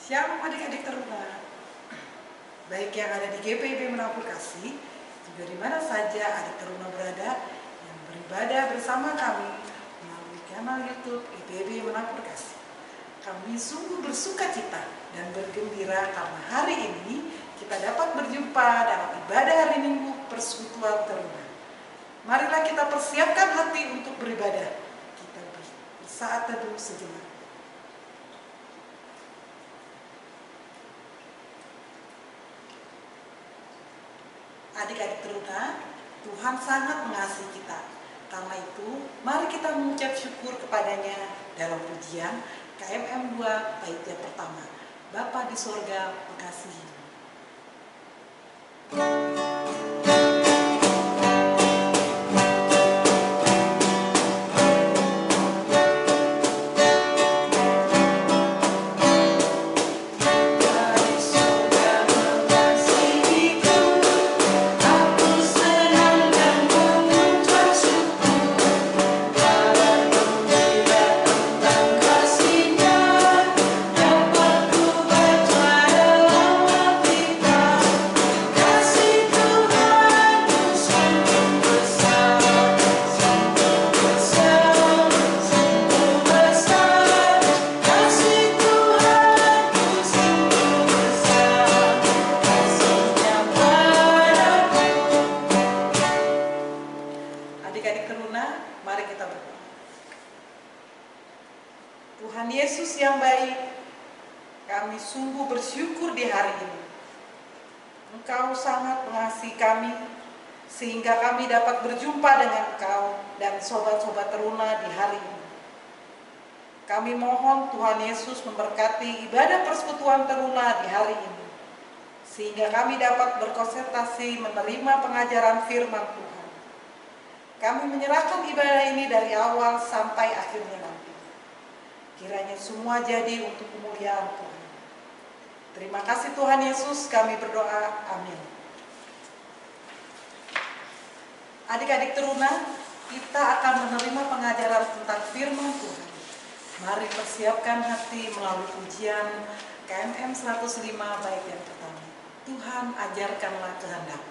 Shalom adik-adik teruna, baik yang ada di GPIB Menabur Kasih, juga di mana saja adik teruna berada yang beribadah bersama kami melalui kanal YouTube GPIB Menabur Kasih. Kami sungguh bersuka cita dan bergembira karena hari ini kita dapat berjumpa dalam ibadah hari Minggu Persekutuan Teruna. Marilah kita persiapkan hati untuk beribadah. Kita bersaat teduh sejenak. Adik-adik teruna, Tuhan sangat mengasihi kita. Karena itu, mari kita mengucap syukur kepadanya dalam pujian KMM 2 bait yang pertama. Bapa di sorga, mengasihi. Adik-adik teruna, mari kita berdoa. Tuhan Yesus yang baik, kami sungguh bersyukur di hari ini. Engkau sangat mengasihi kami, sehingga kami dapat berjumpa dengan Engkau dan sobat-sobat teruna di hari ini. Kami mohon Tuhan Yesus memberkati ibadah persekutuan teruna di hari ini, sehingga kami dapat berkonsentrasi menerima pengajaran firman Tuhan. Kami menyerahkan ibadah ini dari awal sampai akhirnya nanti. Kiranya semua jadi untuk kemuliaan Tuhan. Terima kasih Tuhan Yesus, kami berdoa. Amin. Adik-adik teruna, kita akan menerima pengajaran tentang firman Tuhan. Mari persiapkan hati melalui pujian KMM 105 bait yang pertama. Tuhan ajarkanlah kehendak.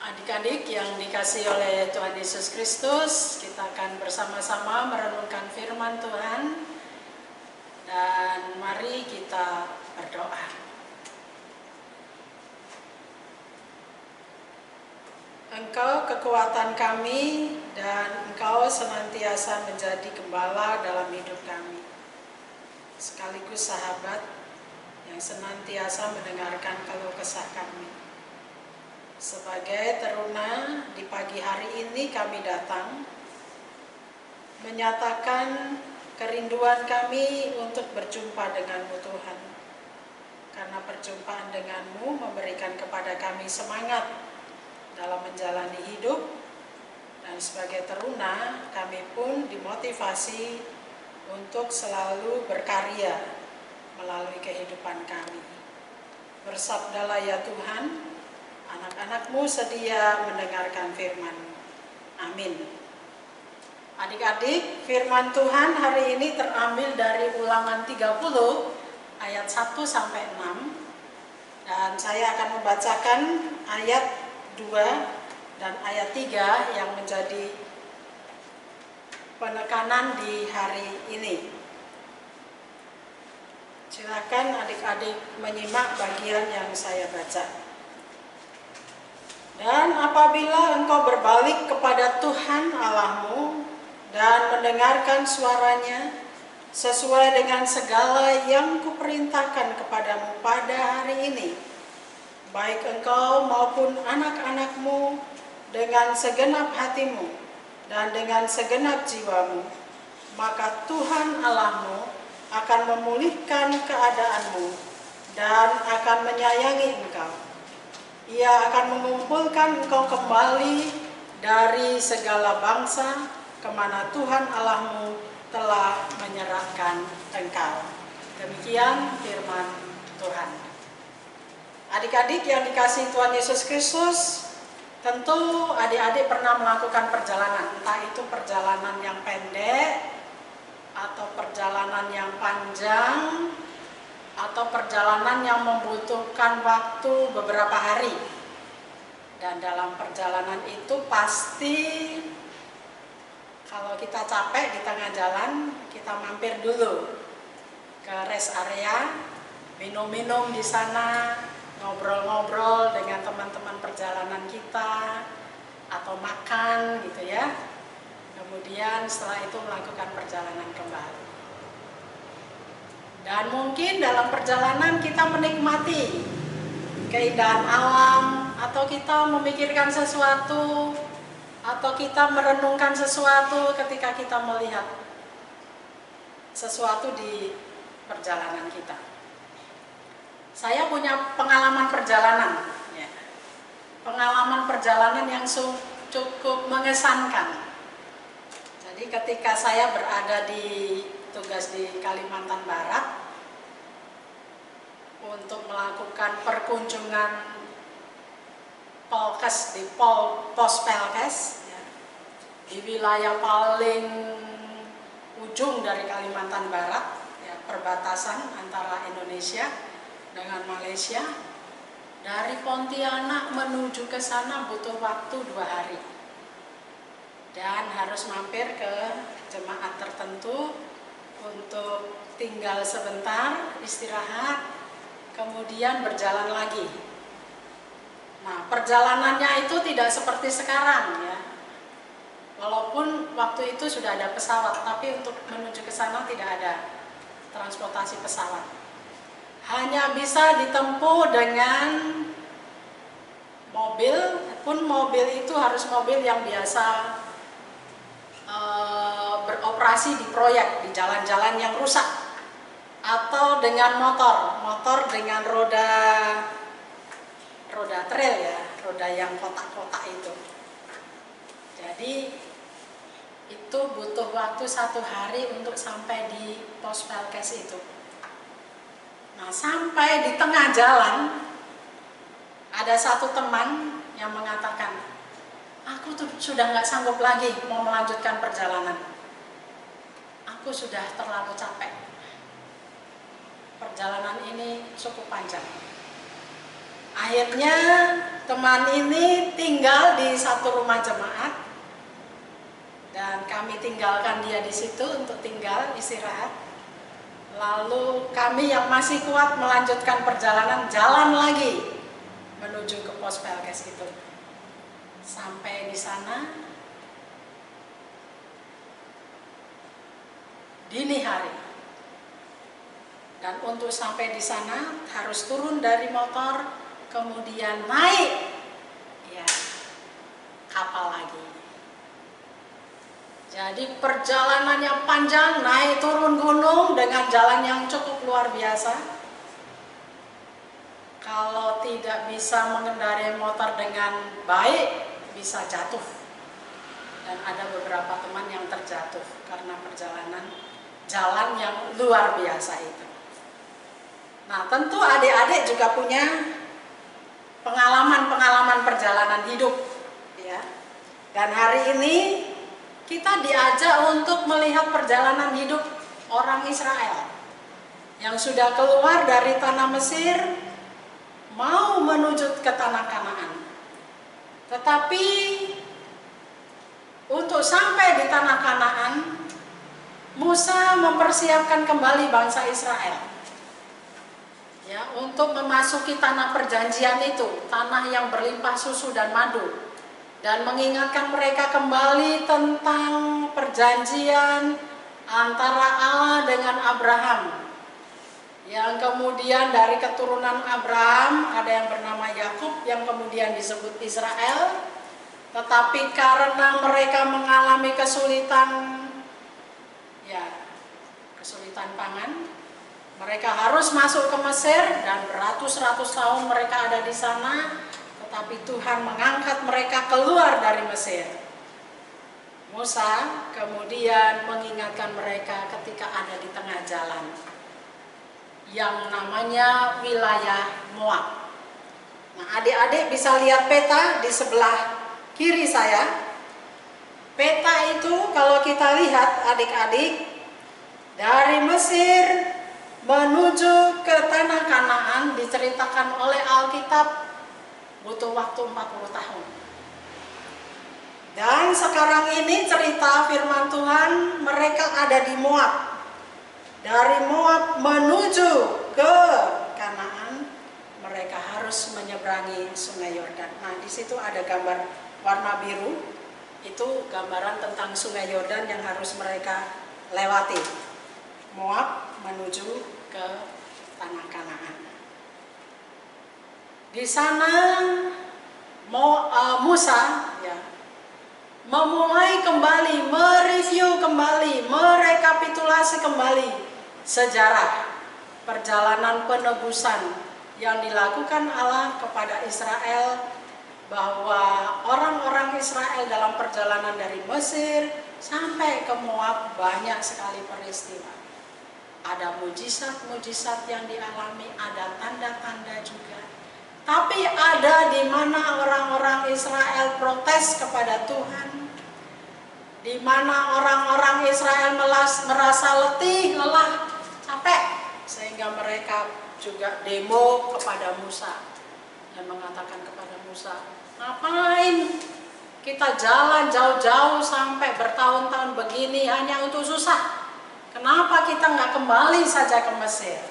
Adik-adik yang dikasihi oleh Tuhan Yesus Kristus, kita akan bersama-sama merenungkan firman Tuhan. Dan mari kita berdoa. Engkau kekuatan kami dan Engkau senantiasa menjadi gembala dalam hidup kami, sekaligus sahabat yang senantiasa mendengarkan keluh kesah kami. Sebagai teruna, di pagi hari ini kami datang menyatakan kerinduan kami untuk berjumpa dengan-Mu Tuhan. Karena perjumpaan dengan-Mu memberikan kepada kami semangat dalam menjalani hidup, dan sebagai teruna kami pun dimotivasi untuk selalu berkarya melalui kehidupan kami. Bersabdalah ya Tuhan, anak-anak-Mu sedia mendengarkan firman-Mu. Amin. Adik-adik, firman Tuhan hari ini terambil dari Ulangan 30 ayat 1 sampai 6. Dan saya akan membacakan ayat 2 dan ayat 3 yang menjadi penekanan di hari ini. Silakan adik-adik menyimak bagian yang saya baca. Dan apabila engkau berbalik kepada Tuhan Allahmu dan mendengarkan suaranya sesuai dengan segala yang kuperintahkan kepadamu pada hari ini, baik engkau maupun anak-anakmu dengan segenap hatimu dan dengan segenap jiwamu, maka Tuhan Allahmu akan memulihkan keadaanmu dan akan menyayangi engkau. Ia akan mengumpulkan engkau kembali dari segala bangsa kemana Tuhan Allahmu telah menyerahkan engkau. Demikian firman Tuhan. Adik-adik yang dikasihi Tuhan Yesus Kristus, tentu adik-adik pernah melakukan perjalanan, entah itu perjalanan yang pendek atau perjalanan yang panjang, atau perjalanan yang membutuhkan waktu beberapa hari. Dan dalam perjalanan itu pasti kalau kita capek di tengah jalan, kita mampir dulu ke rest area, minum-minum di sana, ngobrol-ngobrol dengan teman-teman perjalanan kita, atau makan gitu ya. Kemudian setelah itu melakukan perjalanan kembali. Dan mungkin dalam perjalanan kita menikmati keindahan alam, atau kita memikirkan sesuatu, atau kita merenungkan sesuatu ketika kita melihat sesuatu di perjalanan kita. Saya punya pengalaman perjalanan, ya. Pengalaman perjalanan yang cukup mengesankan. Jadi ketika saya berada di tugas di Kalimantan Barat untuk melakukan perkunjungan Polkes di pos Pelkes, ya, di wilayah paling ujung dari Kalimantan Barat, ya, perbatasan antara Indonesia dengan Malaysia. Dari Pontianak menuju ke sana butuh waktu 2 hari, dan harus mampir ke jemaat tertentu untuk tinggal sebentar, istirahat, kemudian berjalan lagi. Nah, perjalanannya itu tidak seperti sekarang, ya. Walaupun waktu itu sudah ada pesawat, tapi untuk menuju ke sana tidak ada transportasi pesawat. Hanya bisa ditempuh dengan mobil, pun mobil itu harus mobil yang biasa beroperasi di proyek, di jalan-jalan yang rusak, atau dengan motor dengan roda trail, ya, roda yang kotak-kotak itu. Jadi itu butuh waktu 1 hari untuk sampai di pos Pelkes itu. Nah, sampai di tengah jalan ada satu teman yang mengatakan, aku tuh sudah nggak sanggup lagi mau melanjutkan perjalanan. Aku sudah terlalu capek. Perjalanan ini cukup panjang. Akhirnya teman ini tinggal di satu rumah jemaat, dan kami tinggalkan dia di situ untuk tinggal istirahat. Lalu kami yang masih kuat melanjutkan perjalanan, jalan lagi menuju ke pos Pelkes itu. Sampai di sana dini hari, dan untuk sampai di sana harus turun dari motor, kemudian naik, ya, kapal lagi. Jadi perjalanannya panjang, naik turun gunung dengan jalan yang cukup luar biasa. Kalau tidak bisa mengendarai motor dengan baik, bisa jatuh. Dan ada beberapa teman yang terjatuh karena perjalanan jalan yang luar biasa itu. Nah, tentu adik-adik juga punya pengalaman-pengalaman perjalanan hidup, ya. Dan hari ini kita diajak untuk melihat perjalanan hidup orang Israel yang sudah keluar dari tanah Mesir, mau menuju ke tanah Kanaan. Tetapi untuk sampai di tanah Kanaan, Musa mempersiapkan kembali bangsa Israel. ya, untuk memasuki tanah perjanjian itu, tanah yang berlimpah susu dan madu, dan mengingatkan mereka kembali tentang perjanjian antara Allah dengan Abraham, yang kemudian dari keturunan Abraham ada yang bernama Yakub yang kemudian disebut Israel. Tetapi karena mereka mengalami kesulitan, ya, kesulitan pangan, mereka harus masuk ke Mesir dan beratus-ratus tahun mereka ada di sana. Tetapi Tuhan mengangkat mereka keluar dari Mesir. Musa kemudian mengingatkan mereka ketika ada di tengah jalan yang namanya wilayah Moab. Nah, adik-adik bisa lihat peta di sebelah kiri saya. Peta itu kalau kita lihat adik-adik, dari Mesir menuju ke tanah Kanaan diceritakan oleh Alkitab butuh waktu 40 tahun. Dan sekarang ini cerita firman Tuhan, mereka ada di Moab. Dari Moab menuju ke Kanaan, mereka harus menyeberangi Sungai Yordan. Nah, di situ ada gambar warna biru, itu gambaran tentang Sungai Yordan yang harus mereka lewati. Moab menuju ke tanah Kanaan. Di sana Musa, ya, memulai kembali, mereview kembali, merekapitulasi kembali sejarah perjalanan penebusan yang dilakukan Allah kepada Israel, bahwa orang-orang Israel dalam perjalanan dari Mesir sampai ke Moab banyak sekali peristiwa. Ada mujizat-mujizat yang dialami, ada tanda-tanda juga. Tapi ada di mana orang-orang Israel protes kepada Tuhan, di mana orang-orang Israel merasa letih, lelah, capek, sehingga mereka juga demo kepada Musa dan mengatakan kepada Musa, ngapain kita jalan jauh-jauh sampai bertahun-tahun begini hanya untuk susah? Kenapa kita nggak kembali saja ke Mesir?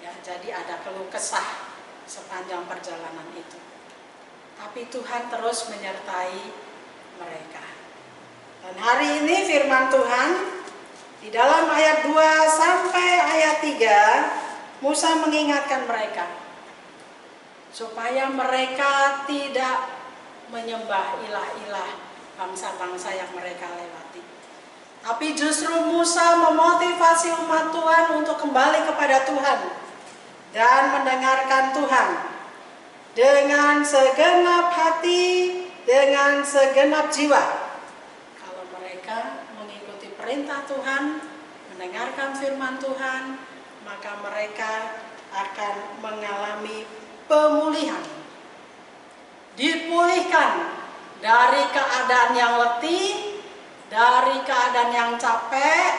Ya, jadi ada keluh kesah sepanjang perjalanan itu. Tapi Tuhan terus menyertai mereka. Dan hari ini firman Tuhan di dalam ayat 2 sampai ayat 3, Musa mengingatkan mereka supaya mereka tidak menyembah ilah-ilah bangsa-bangsa yang mereka lewati. Tapi justru Musa memotivasi umat Tuhan untuk kembali kepada Tuhan dan mendengarkan Tuhan dengan segenap hati, dengan segenap jiwa. Kalau mereka mengikuti perintah Tuhan, mendengarkan firman Tuhan, maka mereka akan mengalami pemulihan, dipulihkan dari keadaan yang letih, dari keadaan yang capek,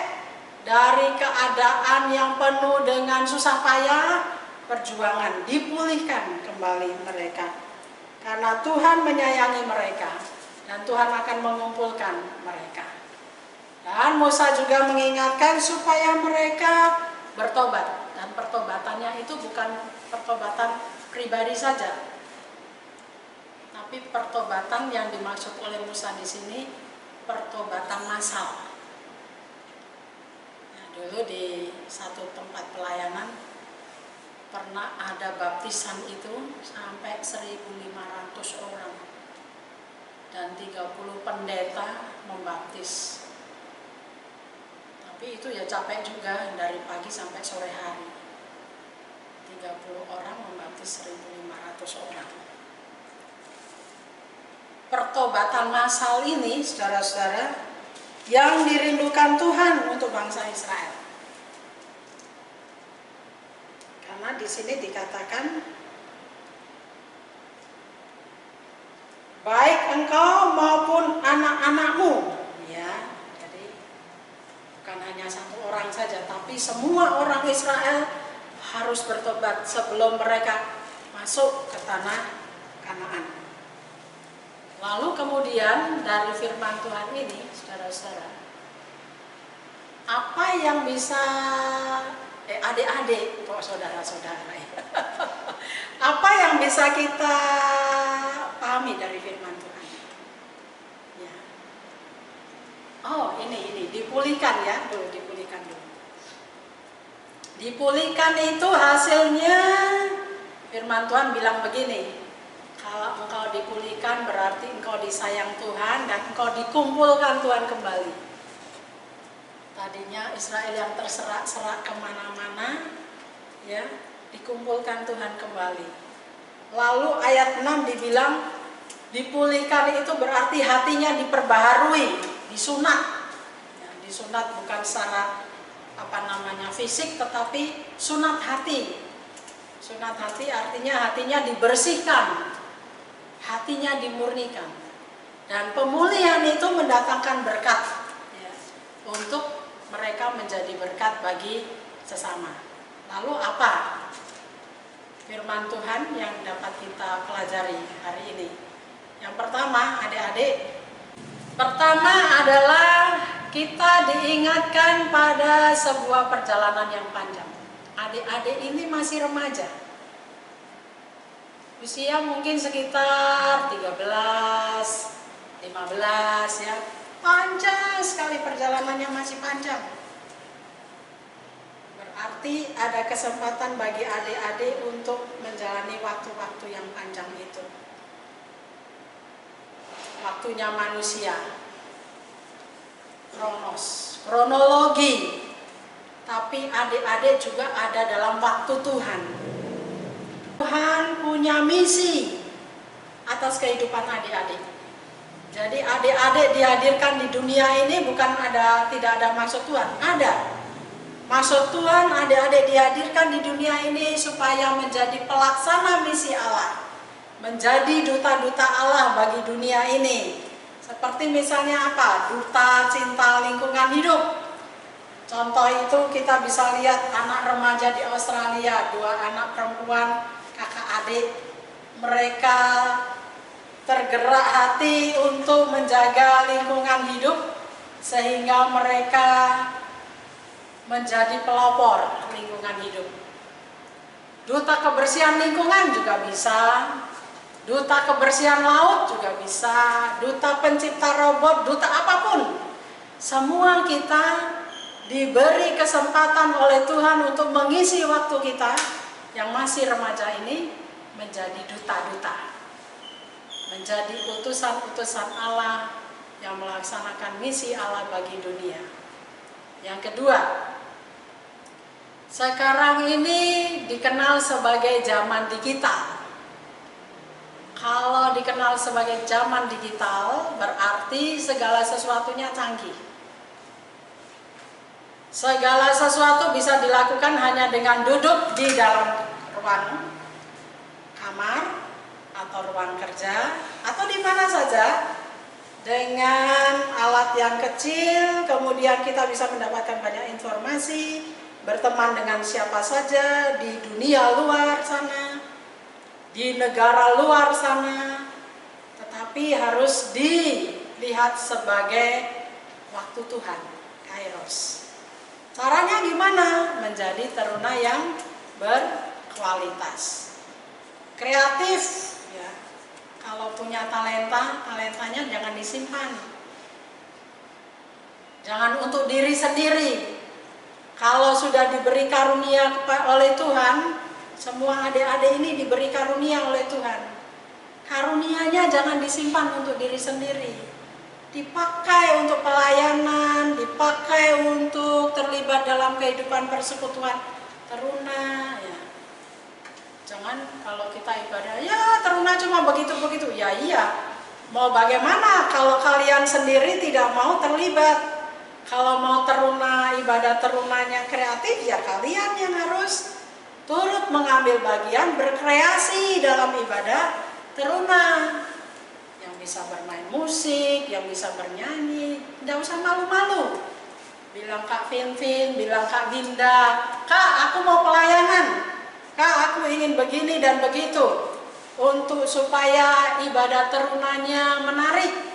dari keadaan yang penuh dengan susah payah, perjuangan, dipulihkan kembali mereka. Karena Tuhan menyayangi mereka dan Tuhan akan mengumpulkan mereka. Dan Musa juga mengingatkan supaya mereka bertobat, dan pertobatannya itu bukan pertobatan pribadi saja, tapi pertobatan yang dimaksud oleh Musa di sini pertobatan massal. Nah, dulu di satu tempat pelayanan pernah ada baptisan itu sampai 1.500 orang dan 30 pendeta membaptis. Tapi itu ya capek juga dari pagi sampai sore hari. 30 orang membaptis 1.500 orang. Pertobatan massal ini, saudara-saudara, yang dirindukan Tuhan untuk bangsa Israel. Karena di sini dikatakan, baik engkau maupun anak-anakmu, ya. Jadi bukan hanya satu orang saja, tapi semua orang Israel harus bertobat sebelum mereka masuk ke tanah Kanaan. Lalu kemudian dari firman Tuhan ini, saudara-saudara, apa yang bisa adik-adik, kok saudara-saudara ya. Apa yang bisa kita pahami dari firman Tuhan? Ya. Oh, ini dipulihkan ya, dipulihkan dulu. Dipulihkan itu hasilnya firman Tuhan bilang begini, kalau engkau dipulihkan berarti engkau disayang Tuhan dan engkau dikumpulkan Tuhan kembali. Tadinya Israel yang terserak-serak kemana-mana, ya, dikumpulkan Tuhan kembali. Lalu ayat 6 dibilang dipulihkan itu berarti hatinya diperbaharui, disunat. Ya, disunat bukan secara fisik, tetapi sunat hati. Sunat hati artinya hatinya dibersihkan, hatinya dimurnikan. Dan pemulihan itu mendatangkan berkat, ya, untuk mereka menjadi berkat bagi sesama. Lalu apa firman Tuhan yang dapat kita pelajari hari ini? Yang pertama, adik-adik, pertama adalah kita diingatkan pada sebuah perjalanan yang panjang. Adik-adik ini masih remaja, usia mungkin sekitar 13, 15 ya. Panjang sekali perjalanannya, masih panjang. Berarti ada kesempatan bagi adik-adik untuk menjalani waktu-waktu yang panjang itu. Waktunya manusia, kronologi. Tapi adik-adik juga ada dalam waktu Tuhan. Tuhan punya misi atas kehidupan adik-adik. Jadi adik-adik dihadirkan di dunia ini bukan tidak ada maksud Tuhan, ada. Maksud Tuhan adik-adik dihadirkan di dunia ini supaya menjadi pelaksana misi Allah. Menjadi duta-duta Allah bagi dunia ini. Seperti misalnya apa? Duta cinta lingkungan hidup. Contoh itu kita bisa lihat anak remaja di Australia, 2 anak perempuan, kakak adik. Mereka tergerak hati untuk menjaga lingkungan hidup sehingga mereka menjadi pelopor lingkungan hidup. Duta kebersihan lingkungan juga bisa, duta kebersihan laut juga bisa, duta pencipta robot, duta apapun. Semua kita diberi kesempatan oleh Tuhan untuk mengisi waktu kita yang masih remaja ini menjadi duta-duta, menjadi utusan-utusan Allah yang melaksanakan misi Allah bagi dunia. Yang kedua, sekarang ini dikenal sebagai zaman digital. Kalau dikenal sebagai zaman digital, berarti segala sesuatunya canggih. Segala sesuatu bisa dilakukan hanya dengan duduk di dalam ruang kamar atau ruang kerja atau di mana saja dengan alat yang kecil. Kemudian kita bisa mendapatkan banyak informasi, berteman dengan siapa saja di dunia luar sana, di negara luar sana, tetapi harus dilihat sebagai waktu Tuhan, kairos. Caranya gimana? Menjadi teruna yang berkualitas, kreatif ya. Kalau punya talentanya jangan disimpan, jangan untuk diri sendiri. Kalau sudah diberi karunia oleh Tuhan, semua adik-adik ini diberi karunia oleh Tuhan. Karunianya jangan disimpan untuk diri sendiri, dipakai untuk pelayanan, dipakai untuk terlibat dalam kehidupan persekutuan teruna ya. Jangan kalau kita ibadah, ya teruna cuma begitu-begitu. Ya iya, mau bagaimana kalau kalian sendiri tidak mau terlibat? Kalau mau teruna, ibadah terunanya kreatif, ya kalian yang harus turut mengambil bagian berkreasi dalam ibadah teruna. Yang bisa bermain musik, yang bisa bernyanyi, tidak usah malu-malu. Bilang Kak Vinvin, bilang Kak Dinda, Kak aku mau pelayanan, Kak aku ingin begini dan begitu, untuk supaya ibadah terunanya menarik.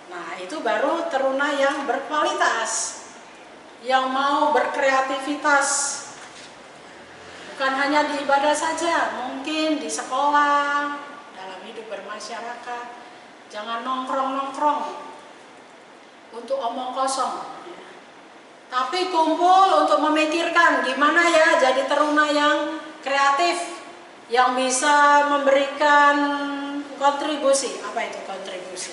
Nah itu baru teruna yang berkualitas, yang mau berkreativitas, bukan hanya di ibadah saja, mungkin di sekolah, dalam hidup bermasyarakat. Jangan nongkrong-nongkrong untuk omong kosong. Tapi kumpul untuk memikirkan gimana ya jadi teruna yang kreatif, yang bisa memberikan kontribusi. Apa itu kontribusi?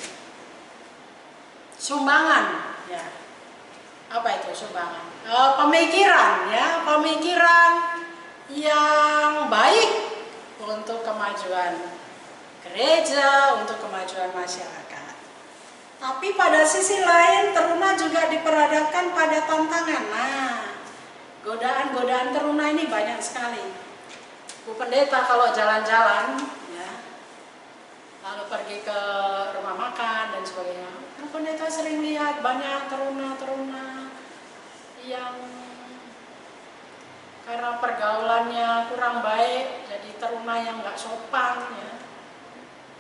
Sumbangan, ya. Apa itu sumbangan? Pemikiran, ya, pemikiran yang baik untuk kemajuan gereja, untuk kemajuan masyarakat. Tapi pada sisi lain, teruna juga diperhadapkan pada tantangan. Nah, godaan-godaan teruna ini banyak sekali. Bu Pendeta kalau jalan-jalan, ya, lalu pergi ke rumah makan dan sebagainya, Bu Pendeta sering lihat banyak teruna-teruna yang karena pergaulannya kurang baik, jadi teruna yang nggak sopan, ya,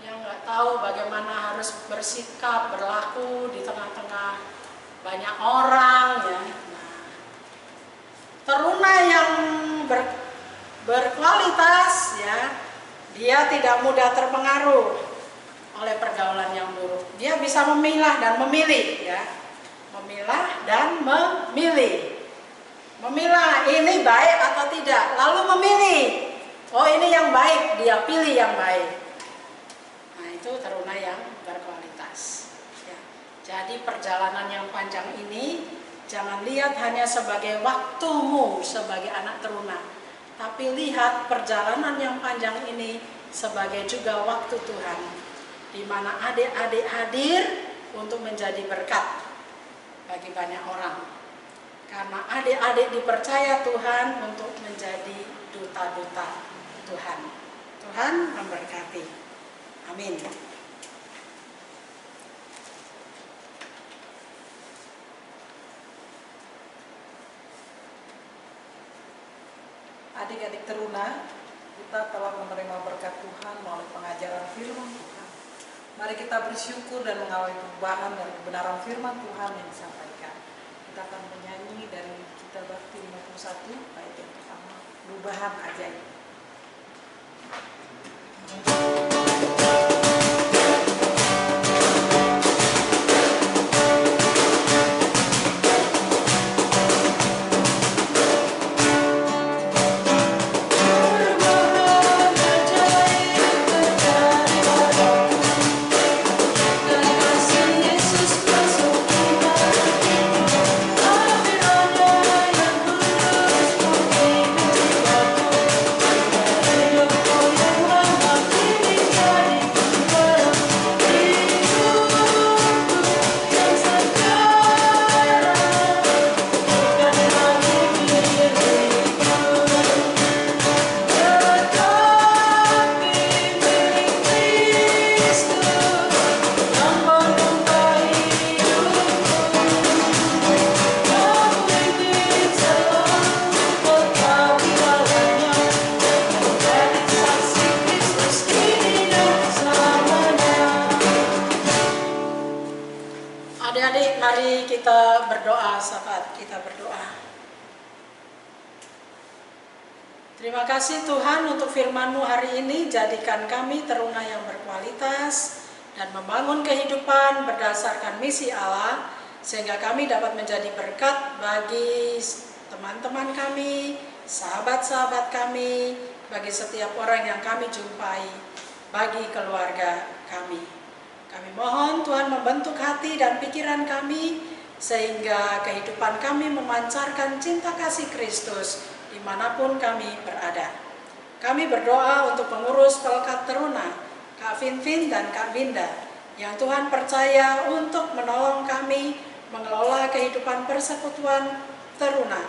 yang nggak tahu bagaimana harus bersikap, berlaku di tengah-tengah banyak orang, ya. Nah, teruna yang berkualitas, ya, dia tidak mudah terpengaruh oleh pergaulan yang buruk. Dia bisa memilah dan memilih, ya, memilah dan memilih. Memilah ini baik atau tidak, lalu memilih. Oh, ini yang baik, dia pilih yang baik. Itu teruna yang berkualitas, ya. Jadi perjalanan yang panjang ini jangan lihat hanya sebagai waktumu sebagai anak teruna, tapi lihat perjalanan yang panjang ini sebagai juga waktu Tuhan, di mana adik-adik hadir untuk menjadi berkat bagi banyak orang, karena adik-adik dipercaya Tuhan untuk menjadi duta-duta Tuhan. Tuhan memberkati. Amin. Adik-adik teruna, kita telah menerima berkat Tuhan melalui pengajaran firman Tuhan. Mari kita bersyukur dan mengawali perubahan dan kebenaran firman Tuhan yang disampaikan. Kita akan menyanyi dari Kitab Bakti 51, bait yang pertama, perubahan ajaib. Adik-adik, mari kita berdoa saat kita berdoa. Terima kasih Tuhan untuk firman-Mu hari ini. Jadikan kami teruna yang berkualitas dan membangun kehidupan berdasarkan misi Allah, sehingga kami dapat menjadi berkat bagi teman-teman kami, sahabat-sahabat kami, bagi setiap orang yang kami jumpai, bagi keluarga kami. Kami mohon Tuhan membentuk hati dan pikiran kami, sehingga kehidupan kami memancarkan cinta kasih Kristus dimanapun kami berada. Kami berdoa untuk pengurus Pelkat Teruna, Kak Vinvin dan Kak Binda, yang Tuhan percaya untuk menolong kami mengelola kehidupan persekutuan teruna.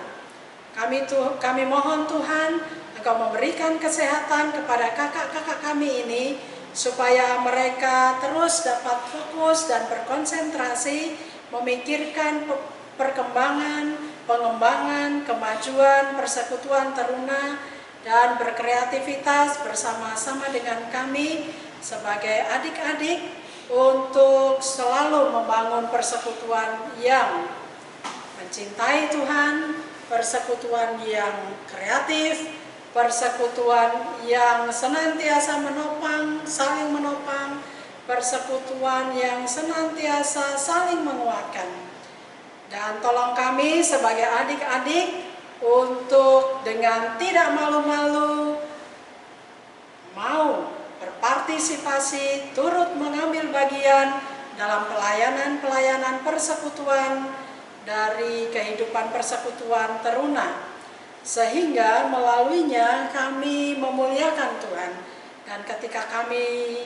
Kami mohon Tuhan, Engkau memberikan kesehatan kepada kakak-kakak kami ini, supaya mereka terus dapat fokus dan berkonsentrasi memikirkan perkembangan, pengembangan, kemajuan persekutuan teruna, dan berkreativitas bersama-sama dengan kami sebagai adik-adik untuk selalu membangun persekutuan yang mencintai Tuhan, persekutuan yang kreatif, persekutuan yang senantiasa menopang, saling menopang, persekutuan yang senantiasa saling menguatkan. Dan tolong kami sebagai adik-adik untuk dengan tidak malu-malu mau berpartisipasi, turut mengambil bagian dalam pelayanan-pelayanan persekutuan dari kehidupan persekutuan teruna, sehingga melaluinya kami memuliakan Tuhan. Dan ketika kami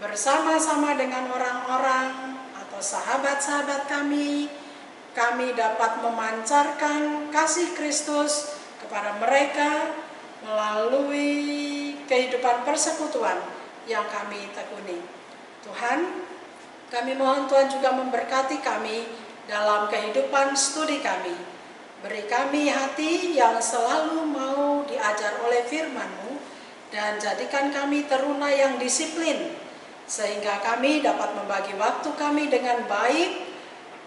bersama-sama dengan orang-orang atau sahabat-sahabat kami dapat memancarkan kasih Kristus kepada mereka melalui kehidupan persekutuan yang kami tekuni. Tuhan, kami mohon Tuhan juga memberkati kami dalam kehidupan studi kami. Beri kami hati yang selalu mau diajar oleh firman-Mu, dan jadikan kami teruna yang disiplin, sehingga kami dapat membagi waktu kami dengan baik,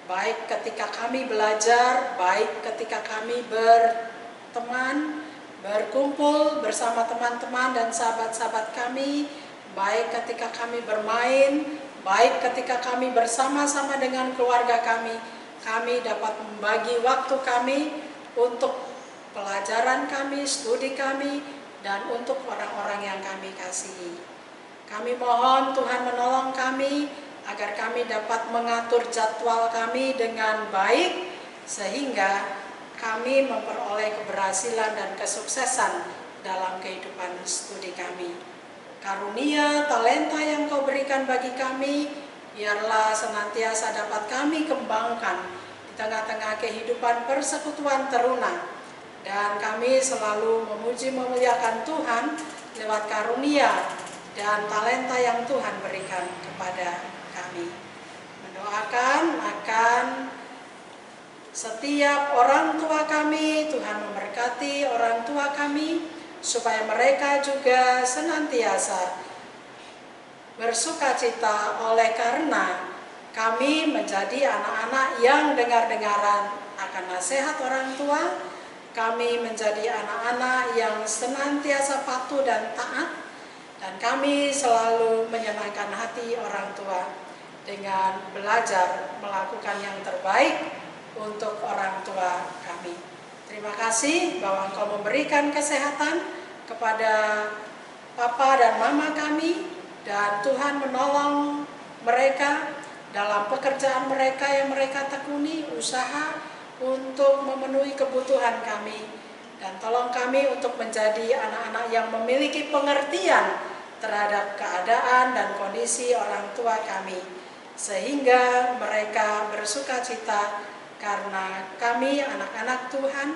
baik ketika kami belajar, baik ketika kami berteman, berkumpul bersama teman-teman dan sahabat-sahabat kami, baik ketika kami bermain, baik ketika kami bersama-sama dengan keluarga kami dapat membagi waktu kami untuk pelajaran kami, studi kami, dan untuk orang-orang yang kami kasihi. Kami mohon Tuhan menolong kami agar kami dapat mengatur jadwal kami dengan baik, sehingga kami memperoleh keberhasilan dan kesuksesan dalam kehidupan studi kami. Karunia, talenta yang Kau berikan bagi kami, biarlah senantiasa dapat kami kembangkan di tengah-tengah kehidupan persekutuan teruna. Dan kami selalu memuji memuliakan Tuhan lewat karunia dan talenta yang Tuhan berikan kepada kami. Mendoakan akan setiap orang tua kami, Tuhan memberkati orang tua kami, supaya mereka juga senantiasa bersukacita oleh karena kami menjadi anak-anak yang dengar-dengaran akan nasihat orang tua. Kami menjadi anak-anak yang senantiasa patuh dan taat, dan kami selalu menyenangkan hati orang tua dengan belajar melakukan yang terbaik untuk orang tua kami. Terima kasih bahwa Engkau memberikan kesehatan kepada papa dan mama kami, dan Tuhan menolong mereka dalam pekerjaan mereka yang mereka tekuni, usaha untuk memenuhi kebutuhan kami. Dan tolong kami untuk menjadi anak-anak yang memiliki pengertian terhadap keadaan dan kondisi orang tua kami, sehingga mereka bersukacita karena kami anak-anak Tuhan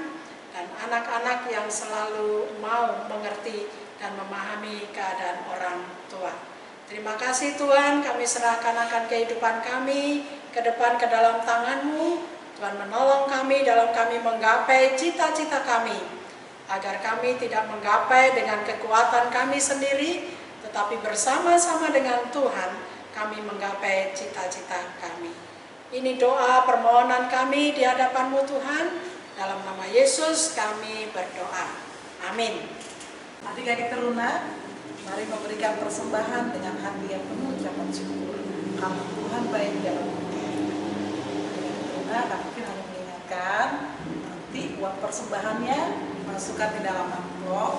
dan anak-anak yang selalu mau mengerti dan memahami keadaan orang tua. Terima kasih Tuhan, kami serahkan akan kehidupan kami ke depan ke dalam tangan-Mu. Tuhan menolong kami dalam kami menggapai cita-cita kami, agar kami tidak menggapai dengan kekuatan kami sendiri, tetapi bersama-sama dengan Tuhan kami menggapai cita-cita kami. Ini doa permohonan kami di hadapan-Mu Tuhan, dalam nama Yesus kami berdoa. Amin. Adik-adik teruna, mari memberikan persembahan dengan hati yang penuh ucapan syukur, karena Tuhan baik dalam hidup. Adik-adik teruna, kami harus mengingatkan nanti uang persembahannya dimasukkan di dalam amplop,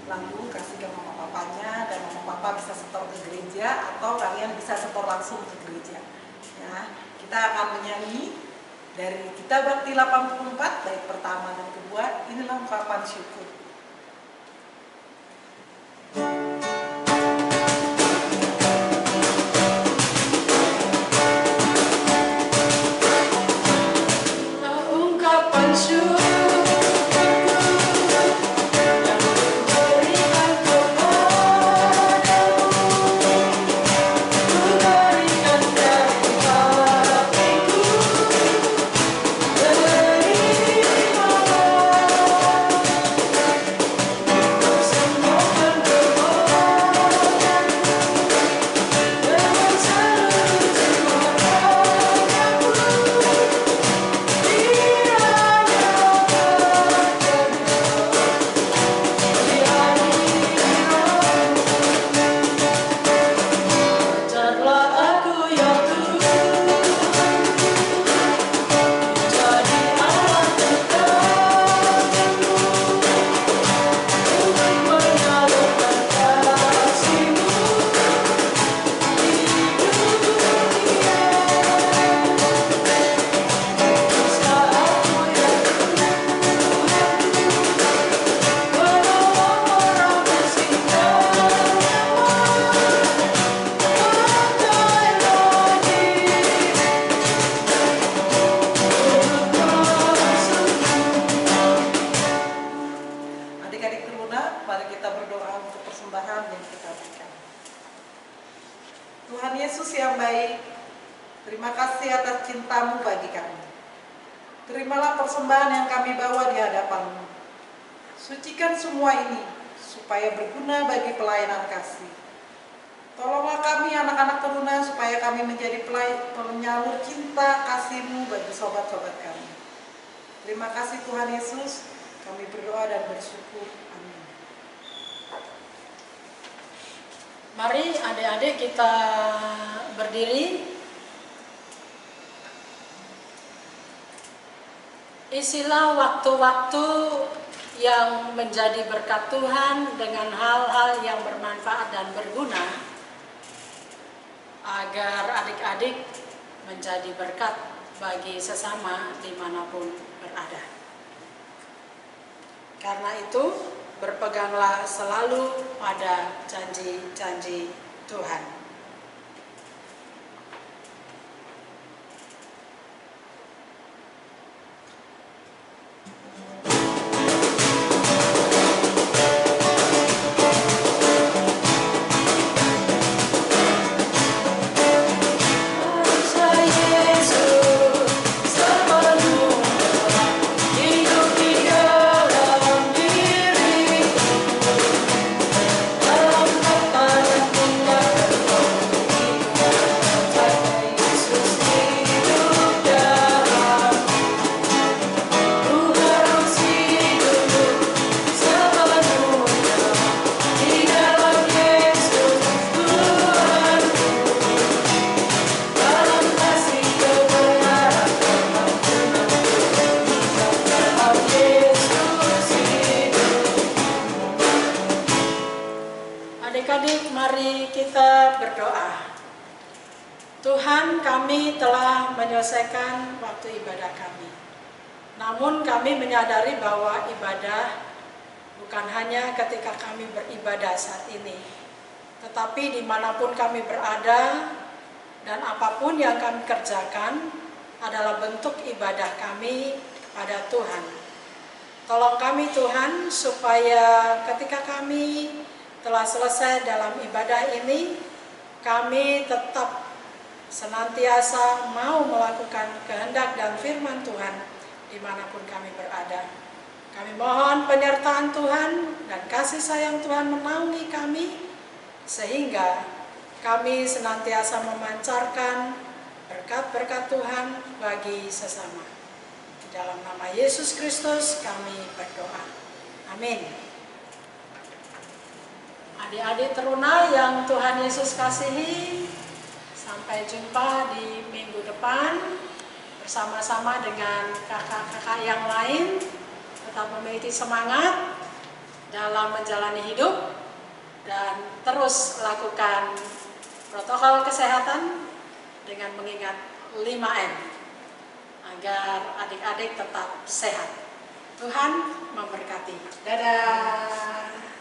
lalu kasih ke mama papanya, dan mama papa bisa setor ke gereja atau kalian bisa setor langsung ke gereja. Ya, kita akan menyanyi dari Kitab Bakti 84 bait pertama dan kedua. Inilah ungkapan syukur. cintamu bagi kami. Terimalah persembahan yang kami bawa di hadapan-Mu. Sucikan semua ini supaya berguna bagi pelayanan kasih. Tolonglah kami anak-anak teruna supaya kami menjadi penyalur cinta kasih-Mu bagi sobat-sobat kami. Terima kasih Tuhan Yesus, kami berdoa dan bersyukur. Amin. Mari adik-adik kita berdiri. Isilah waktu-waktu yang menjadi berkat Tuhan dengan hal-hal yang bermanfaat dan berguna, agar adik-adik menjadi berkat bagi sesama dimanapun berada. Karena itu, berpeganglah selalu pada janji-janji Tuhan. Adik-adik, mari kita berdoa. Tuhan, kami telah menyelesaikan waktu ibadah kami. Namun kami menyadari bahwa ibadah bukan hanya ketika kami beribadah saat ini, tetapi dimanapun kami berada dan apapun yang kami kerjakan adalah bentuk ibadah kami pada Tuhan. Tolong kami Tuhan, supaya ketika kami telah selesai dalam ibadah ini, kami tetap senantiasa mau melakukan kehendak dan firman Tuhan dimanapun kami berada. Kami mohon penyertaan Tuhan dan kasih sayang Tuhan menaungi kami, sehingga kami senantiasa memancarkan berkat-berkat Tuhan bagi sesama. Di dalam nama Yesus Kristus kami berdoa. Amin. Adik-adik teruna yang Tuhan Yesus kasihi, sampai jumpa di minggu depan bersama-sama dengan kakak-kakak yang lain. Tetap memiliki semangat dalam menjalani hidup dan terus lakukan protokol kesehatan dengan mengingat 5M agar adik-adik tetap sehat. Tuhan memberkati. Dadah.